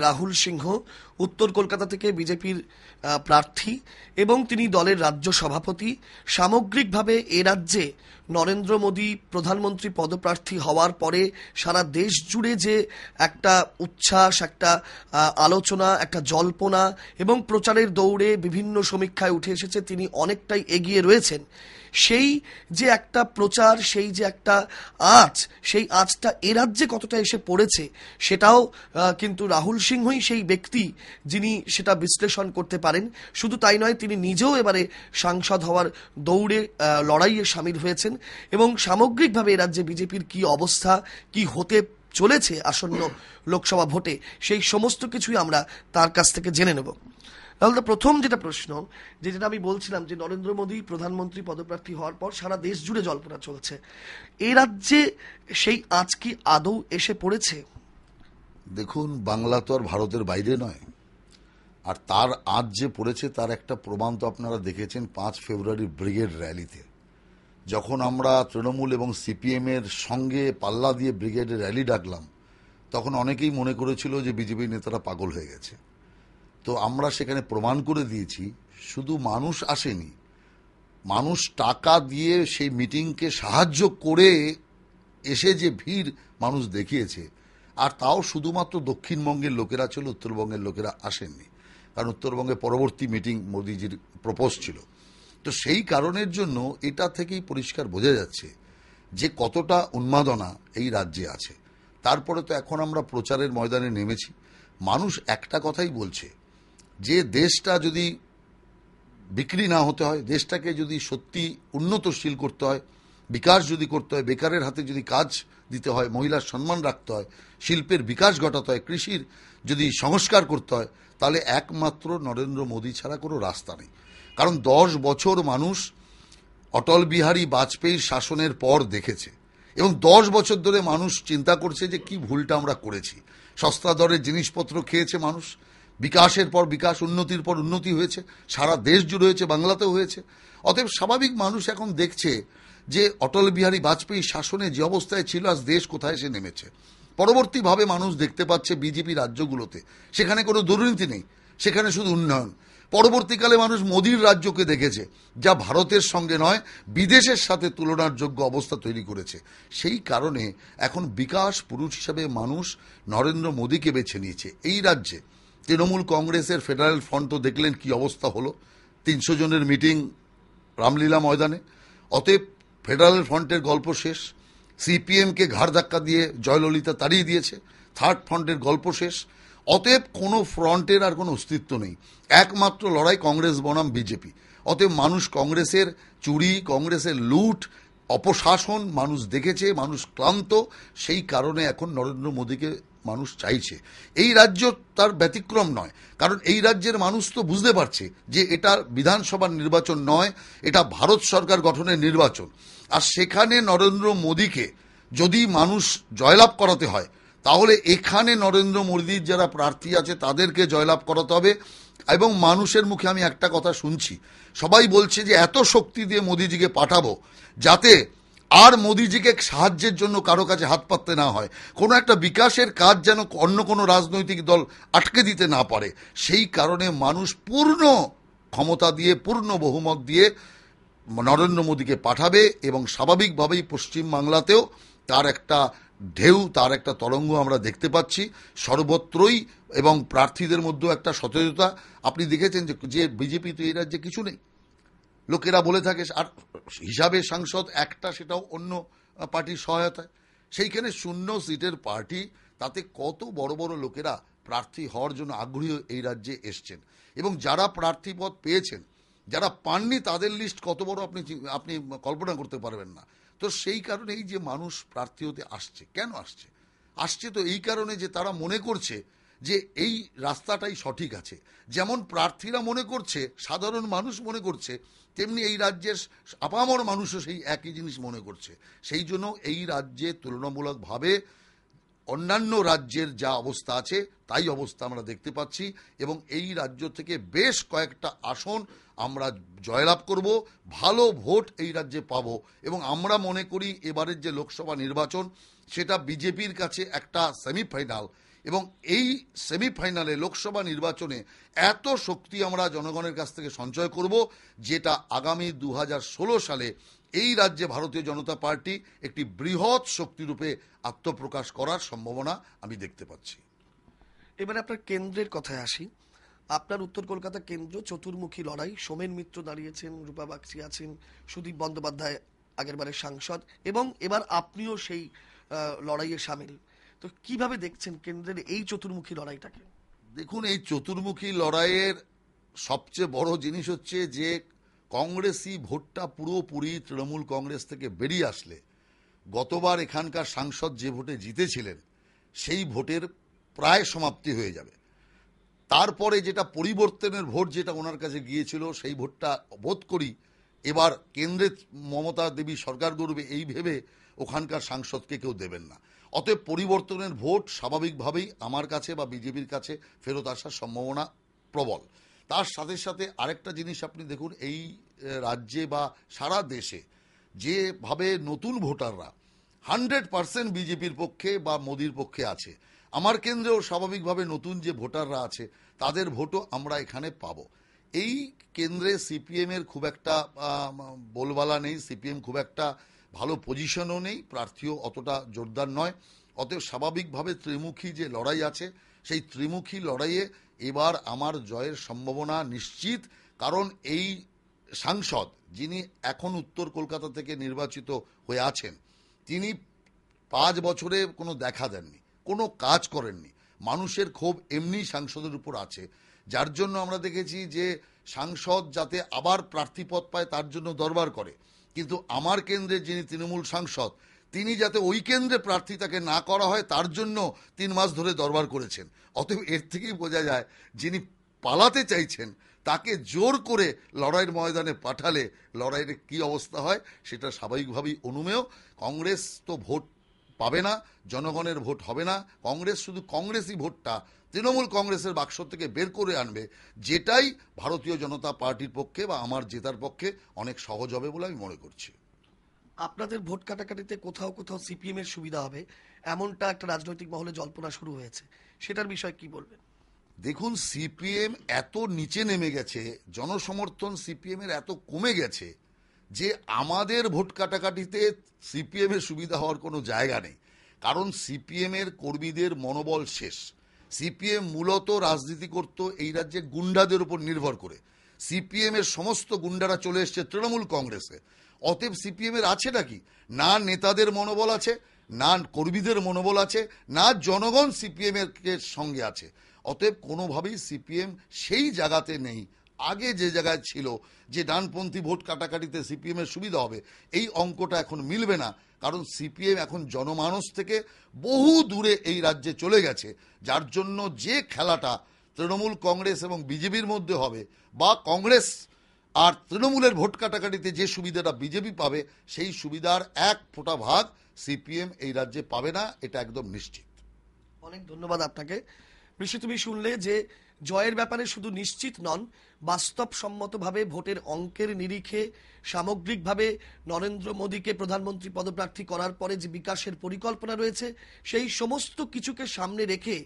রাহুল সিংহ উত্তর কলকাতা থেকে বিজেপির প্রার্থী এবং তিনি দলের রাজ্য সভাপতি। সামগ্রিকভাবে এ রাজ্যে নরেন্দ্র মোদী প্রধানমন্ত্রী পদপ্রার্থী হওয়ার পরে সারা দেশ জুড়ে যে একটা উচ্ছ্বাস, একটা আলোচনা, একটা জল্পনা এবং প্রচারের দৌড়ে বিভিন্ন সমীক্ষায় উঠে এসেছে তিনি অনেকটাই এগিয়ে রয়েছেন। সেই যে একটা প্রচার, সেই যে একটা আঁচ, সেই আঁচটা এ রাজ্যে কতটা এসে পড়েছে সেটাও কিন্তু রাহুল সিংহই সেই ব্যক্তি যিনি সেটা বিশ্লেষণ করতে পারেন। শুধু তাই নয়, তিনি নিজেও এবারে সাংসদ হওয়ার দৌড়ে লড়াইয়ে সামিল হয়েছেন এবং সামগ্রিকভাবে এ রাজ্যে বিজেপির কি অবস্থা, কি হতে চলেছে আসন্ন লোকসভা ভোটে, সেই সমস্ত কিছুই আমরা তার কাছ থেকে জেনে নেব। তাহলে প্রথম যেটা প্রশ্ন, যেটা আমি বলছিলাম যে নরেন্দ্র মোদী প্রধানমন্ত্রী পদপ্রার্থী হওয়ার পর সারা দেশ জুড়ে জল্পনা চলছে, এই রাজ্যে সেই আজ কি আদৌ এসে পড়েছে? দেখুন, বাংলা তো আর ভারতের বাইরে নয়, আর তার আজ যে পড়েছে তার একটা প্রমাণ তো আপনারা দেখেছেন 5 ফেব্রুয়ারি ব্রিগেড র্যালিতে। যখন আমরা তৃণমূল এবং সিপিএম এর সঙ্গে পাল্লা দিয়ে ব্রিগেডের র্যালি ডাকলাম, তখন অনেকেই মনে করেছিল যে বিজেপি নেতারা পাগল হয়ে গেছে। তো আমরা সেখানে প্রমাণ করে দিয়েছি শুধু মানুষ আসেনি, মানুষ টাকা দিয়ে সেই মিটিংকে সাহায্য করে এসে যে ভিড় মানুষ দেখিয়েছে, আর তাও শুধুমাত্র দক্ষিণবঙ্গের লোকেরা ছিল, উত্তরবঙ্গের লোকেরা আসেননি, কারণ উত্তরবঙ্গে পরবর্তী মিটিং মোদিজির প্রপোজ ছিল। তো সেই কারণের জন্য এটা থেকেই পরিষ্কার বোঝা যাচ্ছে যে কতটা উন্মাদনা এই রাজ্যে আছে। তারপরে তো এখন আমরা প্রচারের ময়দানে নেমেছি। মানুষ একটা কথাই বলছে যে দেশটা যদি বিক্রি না হতে হয়, দেশটাকে যদি সত্যি উন্নতশীল করতে হয়, বিকাশ যদি করতে হয়, বেকারের হাতে যদি কাজ দিতে হয়, মহিলার সম্মান রাখতে হয়, শিল্পের বিকাশ ঘটাতে হয়, কৃষির যদি সংস্কার করতে হয়, তাহলে একমাত্র নরেন্দ্র মোদী ছাড়া কোনো রাস্তা নেই। কারণ 10 বছর মানুষ অটল বিহারী বাজপেয়ীর শাসনের পর দেখেছে এবং 10 বছর ধরে মানুষ চিন্তা করছে যে কি ভুলটা আমরা করেছি। সস্তা দরের জিনিসপত্র খেয়েছে মানুষ, বিকাশের পর বিকাশ, উন্নতির পর উন্নতি হয়েছে, সারা দেশ জুড়ে হয়েছে, বাংলাতেও হয়েছে। অতএব স্বাভাবিক মানুষ এখন দেখছে যে অটল বিহারী বাজপেয়ীর শাসনে যে অবস্থায় ছিল আজ দেশ কোথায় এসে নেমেছে। পরবর্তীভাবে মানুষ দেখতে পাচ্ছে বিজেপি রাজ্যগুলোতে সেখানে কোনো দুর্নীতি নেই, সেখানে শুধু উন্নয়ন। পরবর্তীকালে মানুষ মোদির রাজ্যকে দেখেছে যা ভারতের সঙ্গে নয় বিদেশের সাথে তুলনার যোগ্য অবস্থা তৈরি করেছে। সেই কারণে এখন বিকাশ পুরুষ হিসাবে মানুষ নরেন্দ্র মোদীকে বেছে নিয়েছে। এই রাজ্যে তৃণমূল কংগ্রেসের ফেডারেল ফ্রন্টও দেখলেন কি অবস্থা হলো, 300 জনের মিটিং রামলীলা ময়দানে। অতএব ফেডারেল ফ্রন্টের গল্প শেষ। সিপিএমকে ঘাড় ধাক্কা দিয়ে জয়ললিতা তাড়িয়ে দিয়েছে, থার্ড ফ্রন্টের গল্প শেষ। অতএব কোনো ফ্রন্টের আর কোনো অস্তিত্ব নেই, একমাত্র লড়াই কংগ্রেস বনাম বিজেপি। অতএব মানুষ কংগ্রেসের চুরি, কংগ্রেসের লুট, অপশাসন মানুষ দেখেছে, মানুষ ক্লান্ত। সেই কারণে এখন নরেন্দ্র মোদীকে মানুষ চাইছে। এই রাজ্য তার ব্যতিক্রম নয়, কারণ এই রাজ্যের মানুষ তো বুঝতে পারছে যে এটা বিধানসভার নির্বাচন নয়, এটা ভারত সরকার গঠনের নির্বাচন। আর সেখানে নরেন্দ্র মোদীকে যদি মানুষ জয়লাভ করাতে হয়, তাহলে এখানে নরেন্দ্র মোদীর যারা প্রার্থী আছে তাদেরকে জয়লাভ করাতে হবে। এবং মানুষের মুখে আমি একটা কথা শুনছি, সবাই বলছে যে এত শক্তি দিয়ে মোদীজিকে পাঠাবো যাতে আর মোদীজিকে সাহায্যের জন্য কারো কাছে হাত পাততে না হয়, কোনো একটা বিকাশের কাজ যেন অন্য কোনো রাজনৈতিক দল আটকে দিতে না পারে। সেই কারণে মানুষ পূর্ণ ক্ষমতা দিয়ে, পূর্ণ বহুমত দিয়ে নরেন্দ্র মোদীকে পাঠাবে এবং স্বাভাবিকভাবেই পশ্চিমবাংলাতেও তার একটা ঢেউ, তার একটা তরঙ্গ আমরা দেখতে পাচ্ছি সর্বত্রই। এবং প্রার্থীদের মধ্যেও একটা সচেতনতা আপনি দেখেছেন যে বিজেপি তো এই রাজ্যে কিছু নেই। লোকেরা বলে থাকে আর হিসাবে সাংসদ একটা, সেটাও অন্য পার্টির সহায়তায়। সেইখানে 0 সিটের পার্টি, তাতে কত বড় বড় লোকেরা প্রার্থী হওয়ার জন্য আগ্রহী এই রাজ্যে এসছেন। এবং যারা প্রার্থী পদ পেয়েছেন, যারা পাননি তাদের লিস্ট কত বড় আপনি কল্পনা করতে পারবেন না। তো সেই কারণেই যে মানুষ প্রার্থী হতে আসছে। কেন আসছে? আসছে তো এই কারণে যে তারা মনে করছে যে এই রাস্তাটাই সঠিক আছে। যেমন প্রার্থীরা মনে করছে, সাধারণ মানুষ মনে করছে, তেমনি এই রাজ্যের আপামর মানুষও সেই একই জিনিস মনে করছে। সেই জন্য এই রাজ্যে তুলনামূলকভাবে অন্যান্য রাজ্যের যা অবস্থা আছে তাই অবস্থা আমরা দেখতে পাচ্ছি। এবং এই রাজ্য থেকে বেশ কয়েকটা আসন আমরা জয়লাভ করব, ভালো ভোট এই রাজ্যে পাব। এবং আমরা মনে করি এবারের যে লোকসভা নির্বাচন সেটা বিজেপির কাছে একটা সেমিফাইনাল। এবং এই সেমিফাইনালে লোকসভা নির্বাচনে এত শক্তি আমরা জনগণের কাছ থেকে সঞ্চয় করব, যেটা আগামী 2016 সালে এই রাজ্যে ভারতীয় জনতা পার্টি একটি বৃহৎ শক্তিরূপে আত্মপ্রকাশ করার সম্ভাবনা আমি দেখতে পাচ্ছি। এবারে আপনার কেন্দ্রের কথায় আসি। আপনার উত্তর কলকাতা কেন্দ্র চতুর্মুখী লড়াই, সোমেন মিত্র দাঁড়িয়েছেন, রূপা বাগচি আছেন, সুদীপ বন্দ্যোপাধ্যায় আগেরবারের সাংসদ, এবং এবার আপনিও সেই লড়াইয়ে সামিল। তো কিভাবে দেখছেন কেন্দ্রের এই চতুর্মুখী লড়াইটাকে? দেখুন, এই চতুর্মুখী লড়াইয়ের সবচেয়ে বড় জিনিস হচ্ছে যে কংগ্রেসি ভোটটা পুরোপুরি তৃণমূল কংগ্রেস থেকে বেরিয়ে আসলে গতবার এখানকার সাংসদ যে ভোটে জিতেছিলেন সেই ভোটের প্রায় সমাপ্তি হয়ে যাবে। তারপরে যেটা পরিবর্তনের ভোট যেটা ওনার কাছে গিয়েছিল সেই ভোটটা বোধ করি এবার কেন্দ্রে মমতা দেবী সরকার গড়বে এই ভেবে ওখানকার সাংসদকে কেউ দেবেন না। অতএব পরিবর্তনের ভোট স্বাভাবিকভাবেই আমার কাছে বা বিজেপির কাছে ফেরত আসার সম্ভাবনা প্রবল। তার সাথে সাথে আরেকটা জিনিস আপনি দেখুন, এই রাজ্যে বা সারা দেশে যেভাবে নতুন ভোটাররা 100% বিজেপির পক্ষে বা মোদির পক্ষে আছে, আমার কেন্দ্রেও স্বাভাবিকভাবে নতুন যে ভোটাররা আছে তাদের ভোটও আমরা এখানে পাব। এই কেন্দ্রে সিপিএমের খুব একটা বলবালা নেই, সিপিএম খুব একটা ভালো পজিশনও নেই, প্রার্থীও অতটা জোরদার নয়। অতএব স্বাভাবিকভাবে ত্রিমুখী যে লড়াই আছে সেই ত্রিমুখী লড়াইয়ে এবার আমার জয়ের সম্ভাবনা নিশ্চিত। কারণ এই সাংসদ যিনি এখন উত্তর কলকাতা থেকে নির্বাচিত হয়ে আছেন, তিনি 5 বছরে কোনো দেখা দেননি, কোনো কাজ করেননি। মানুষের ক্ষোভ এমনি সাংসদের উপর আছে, যার জন্য আমরা দেখেছি যে সাংসদ যাতে আবার প্রার্থীপদ পায় তার জন্য দরবার করে। কিন্তু আমার কেন্দ্রে যিনি তৃণমূল সাংসদ, তিনি যাতে ওই কেন্দ্রে প্রার্থী তাকে না করা হয় তার জন্য 3 মাস ধরে দরবার করেছেন। অতএব এর থেকেই বোঝা যায় যিনি পালাতে চাইছেন তাকে জোর করে লড়াইয়ের ময়দানে পাঠালে লড়াইয়ের কি অবস্থা হয় সেটা স্বাভাবিকভাবেই অনুমেয়। কংগ্রেস তো ভোট পাবে না, জনগণের ভোট হবে না। কংগ্রেস শুধু কংগ্রেসই ভোটটা তৃণমূল কংগ্রেসের বাক্স থেকে বের করে আনবে, যেটাই ভারতীয় জনতা পার্টির পক্ষে বা আমার জেতার পক্ষে অনেক সহজ হবে বলে আমি মনে করছি। আপনাদের ভোট কাটাকাটিতে কোথাও কোথাও সিপিএম এর সুবিধা হবে এমনটা একটা রাজনৈতিক মহলে জল্পনা শুরু হয়েছে, সেটার বিষয়ে কি বলবেন? দেখুন, সিপিএম এত নিচে নেমে গেছে, জনসমর্থন সিপিএম এর এত কমে গেছে যে আমাদের ভোট কাটাকাটিতে সিপিএম এর সুবিধা হওয়ার কোনো জায়গা নেই। কারণ সিপিএম এর কর্মীদের মনোবল শেষ। সিপিএম মূলত রাজনীতি করত এই রাজ্যে গুন্ডাদের উপর নির্ভর করে। সিপিএম এর সমস্ত গুন্ডারা চলে এসছে তৃণমূল কংগ্রেসে। অতএব সিপিএম এর আছেটা কি? না নেতাদের মনোবল আছে, না কর্মীদের মনোবল আছে, না জনগণ সিপিএম এর সঙ্গে আছে। অতএব কোনোভাবেই সিপিএম সেই জায়গাতে নেই আগে যে জায়গায় ছিল, যে ডানপন্থী ভোট কাটাকাটিতে সিপিএম এর সুবিধা হবে, এই অঙ্কটা এখন মিলবে না। কারণ সিপিএম এখন জনমানস থেকে বহু দূরে এই রাজ্যে চলে গেছে, যার জন্য যে খেলাটা তৃণমূল কংগ্রেস এবং বিজেপির মধ্যে হবে, বা কংগ্রেস আর তৃণমূলের ভোট কাটাকাটিতে যে সুবিধাটা বিজেপি পাবে, সেই সুবিধার 1 ফোঁটা ভাগ সিপিএম এই রাজ্যে পাবে না, এটা একদম নিশ্চিত। অনেক ধন্যবাদ আপনাকে। ঋষি, তুমি শুনলে যে জয়ের ব্যাপারে শুধু নিশ্চিত নন, বাস্তবসম্মতভাবে ভোটের অঙ্কের নিরিখে সামগ্রিকভাবে নরেন্দ্র মোদীকে প্রধানমন্ত্রী পদপ্রার্থী করার পরে যে বিকাশের পরিকল্পনা রয়েছে সেই সমস্ত কিছুকে সামনে রেখে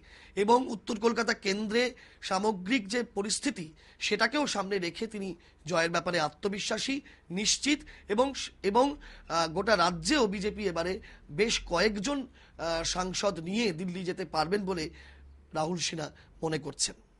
এবং উত্তর কলকাতা কেন্দ্রে সামগ্রিক যে পরিস্থিতি সেটাকেও সামনে রেখে তিনি জয়ের ব্যাপারে আত্মবিশ্বাসী, নিশ্চিত, এবং গোটা রাজ্যেও বিজেপি এবারে বেশ কয়েকজন সাংসদ নিয়ে দিল্লি যেতে পারবেন বলে রাহুল সিনহা মনে করছেন।